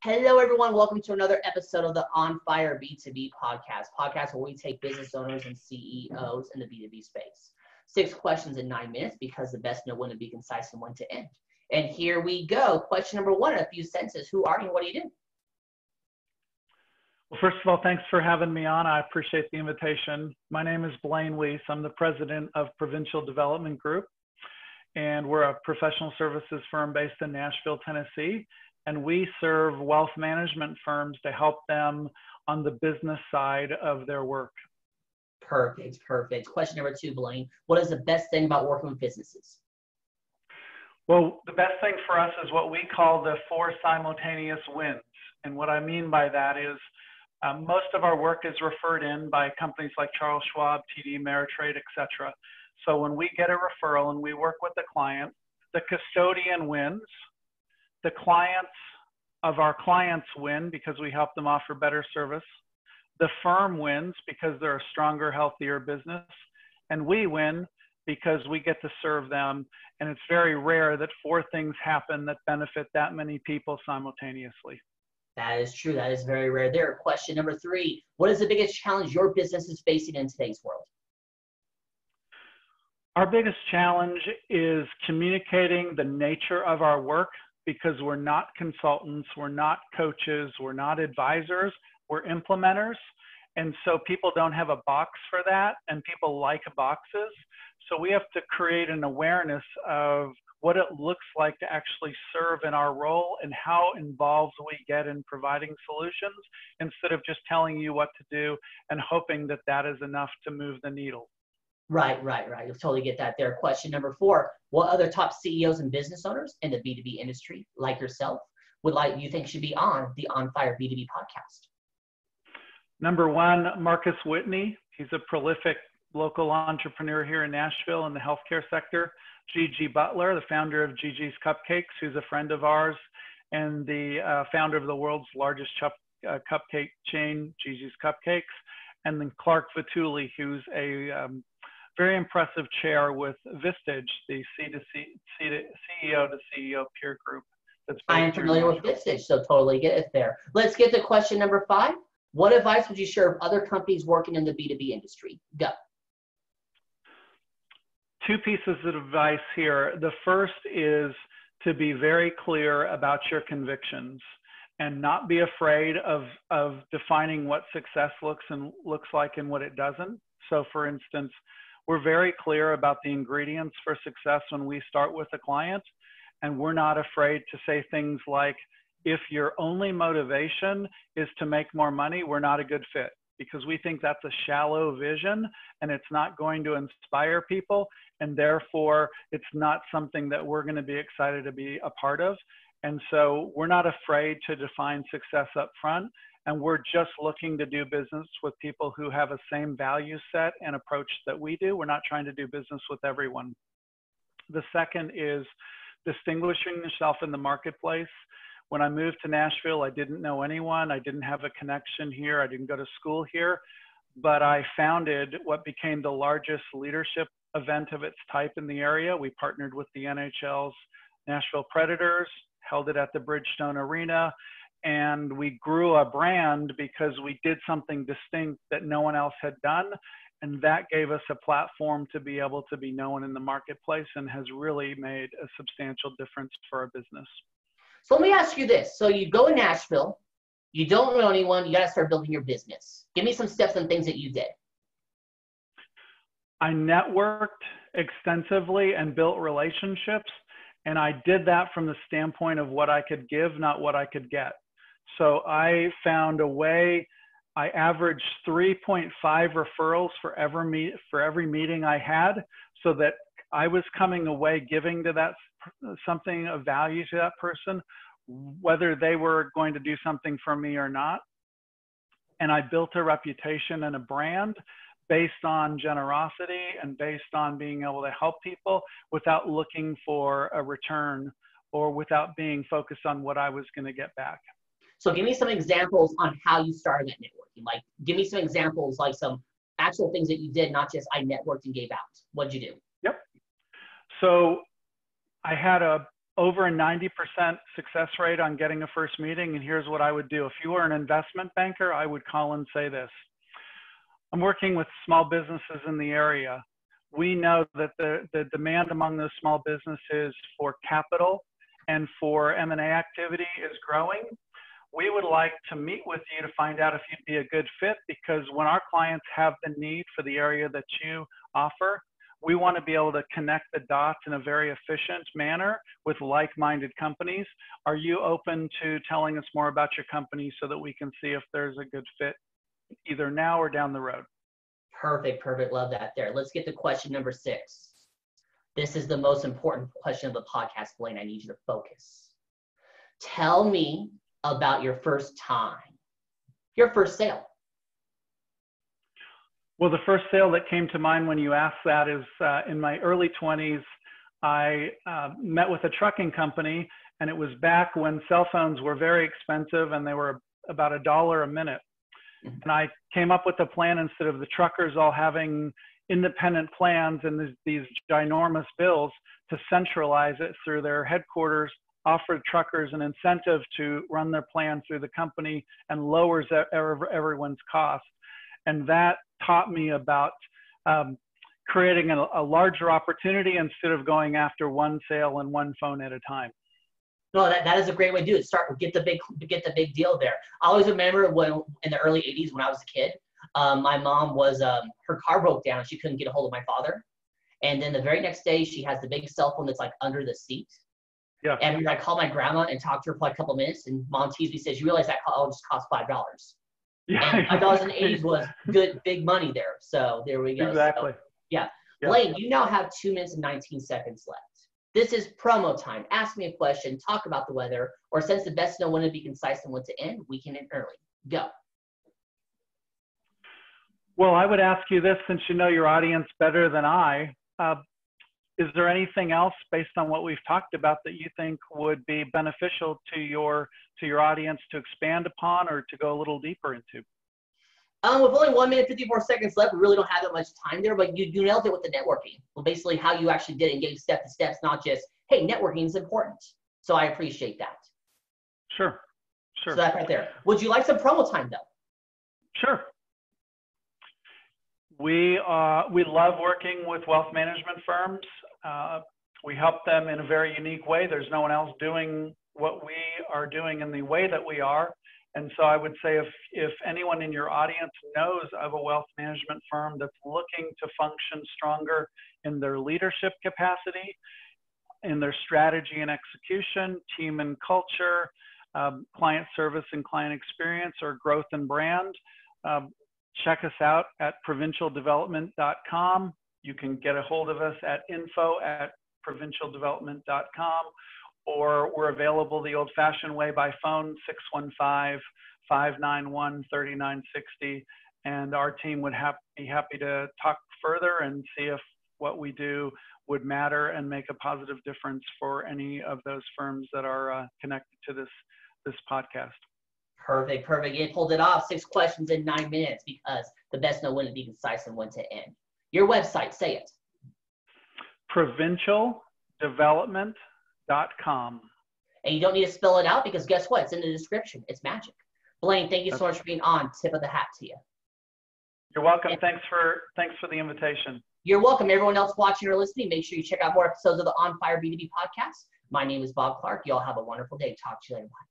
Hello, everyone. Welcome to another episode of the OnFire B2B podcast where we take business owners and CEOs in the B2B space. 6 questions in 9 minutes because the best know when to be concise and when to end. And here we go. Question number 1 in a few sentences. Who are you and what do you do? Well, first of all, thanks for having me on. I appreciate the invitation. My name is Blain Wease. I'm the president of Provincial Development Group, and we're a professional services firm based in Nashville, Tennessee. And we serve wealth management firms to help them on the business side of their work. Perfect. Question number 2, Blain. What is the best thing about working with businesses? Well, the best thing for us is what we call the 4 simultaneous wins. And what I mean by that is most of our work is referred in by companies like Charles Schwab, TD Ameritrade, etc. So when we get a referral and we work with the client, the custodian wins. The clients of our clients win because we help them offer better service. The firm wins because they're a stronger, healthier business. And we win because we get to serve them. And it's very rare that 4 things happen that benefit that many people simultaneously. That is true. That is very rare there. Question number 3. What is the biggest challenge your business is facing in today's world? Our biggest challenge is communicating the nature of our work, because we're not consultants, we're not coaches, we're not advisors, we're implementers. And so people don't have a box for that, and people like boxes. So we have to create an awareness of what it looks like to actually serve in our role and how involved we get in providing solutions instead of just telling you what to do and hoping that that is enough to move the needle. Right. You'll totally get that there. Question number 4. What other top CEOs and business owners in the B2B industry, like yourself, you think should be on the OnFire B2B podcast? Number 1, Marcus Whitney. He's a prolific local entrepreneur here in Nashville in the healthcare sector. Gigi Butler, the founder of Gigi's Cupcakes, who's a friend of ours, and the founder of the world's largest cupcake chain, Gigi's Cupcakes. And then Clark Vituli, who's a very impressive chair with Vistage, the CEO to CEO peer group. I am familiar with Vistage, so totally get it there. Let's get to question number 5. What advice would you share of other companies working in the B2B industry? Go. 2 pieces of advice here. The first is to be very clear about your convictions and not be afraid of defining what success looks like and what it doesn't. So for instance, we're very clear about the ingredients for success when we start with a client, and we're not afraid to say things like, if your only motivation is to make more money, we're not a good fit, because we think that's a shallow vision and it's not going to inspire people, and therefore it's not something that we're going to be excited to be a part of. And so we're not afraid to define success up front. And we're just looking to do business with people who have a same value set and approach that we do. We're not trying to do business with everyone. The second is distinguishing yourself in the marketplace. When I moved to Nashville, I didn't know anyone. I didn't have a connection here. I didn't go to school here. But I founded what became the largest leadership event of its type in the area. We partnered with the NHL's Nashville Predators, held it at the Bridgestone Arena. And we grew a brand because we did something distinct that no one else had done. And that gave us a platform to be able to be known in the marketplace and has really made a substantial difference for our business. So let me ask you this. So you go to Nashville, you don't know anyone, you got to start building your business. Give me some steps and things that you did. I networked extensively and built relationships. And I did that from the standpoint of what I could give, not what I could get. So I found a way. I averaged 3.5 referrals for every meeting I had, so that I was coming away giving to that something of value to that person, whether they were going to do something for me or not. And I built a reputation and a brand based on generosity and based on being able to help people without looking for a return or without being focused on what I was going to get back. So give me some examples on how you started that networking. Like, give me some examples, like some actual things that you did, not just I networked and gave out. What'd you do? Yep. So I had a over a 90% success rate on getting a first meeting. And here's what I would do. If you were an investment banker, I would call and say this. I'm working with small businesses in the area. We know that the demand among those small businesses for capital and for M&A activity is growing. We would like to meet with you to find out if you'd be a good fit, because when our clients have the need for the area that you offer, we want to be able to connect the dots in a very efficient manner with like-minded companies. Are you open to telling us more about your company so that we can see if there's a good fit either now or down the road? Perfect, perfect. Love that there. Let's get to question number 6. This is the most important question of the podcast, Blain. I need you to focus. Tell me about your first time, your first sale. Well, the first sale that came to mind when you asked that is in my early 20s, I met with a trucking company, and it was back when cell phones were very expensive and they were about $1 a minute. And I came up with a plan, instead of the truckers all having independent plans and these ginormous bills, to centralize it through their headquarters, offer truckers an incentive to run their plan through the company, and lowers everyone's cost. And that taught me about creating a larger opportunity instead of going after one sale and one phone at a time. No, that is a great way to do it. Get the big deal there. I always remember when in the early 80s when I was a kid, my mom was her car broke down and she couldn't get a hold of my father. And then the very next day she has the big cell phone that's like under the seat. Yeah. And I called my grandma and talked to her for like a couple of minutes, and mom teased me, says, "You realize that call just cost $5?" Yeah. And $5 in the 80s was good, big money there. So there we go. Exactly. So, yeah. Blain, you now have 2 minutes and 19 seconds left. This is promo time. Ask me a question, talk about the weather, or since the best know when to be concise and when to end, we can end early. Go. Well, I would ask you this, since you know your audience better than I. Is there anything else based on what we've talked about that you think would be beneficial to your audience to expand upon or to go a little deeper into? With only 1 minute, 54 seconds left, we really don't have that much time there, but you nailed it with the networking. Well, basically how you actually did it, gave step to steps, not just, hey, networking is important. So I appreciate that. Sure. So that right there. Would you like some promo time though? Sure. We love working with wealth management firms. We help them in a very unique way. There's no one else doing what we are doing in the way that we are. And so I would say if anyone in your audience knows of a wealth management firm that's looking to function stronger in their leadership capacity, in their strategy and execution, team and culture, client service and client experience, or growth and brand, check us out at provincialdevelopment.com. You can get a hold of us at info@provincialdevelopment.com, or we're available the old-fashioned way by phone, 615-591-3960. And our team would be happy to talk further and see if what we do would matter and make a positive difference for any of those firms that are connected to this podcast. Perfect, perfect. You pulled it off. 6 questions in 9 minutes, because the best know when to be concise and when to end. Your website, say it. Provincialdevelopment.com. And you don't need to spell it out, because guess what? It's in the description. It's magic. Blain, thank you so much for being on. Tip of the hat to you. You're welcome. Thanks for the invitation. You're welcome. Everyone else watching or listening, make sure you check out more episodes of the OnFire B2B podcast. My name is Bob Clark. You all have a wonderful day. Talk to you later. Bye.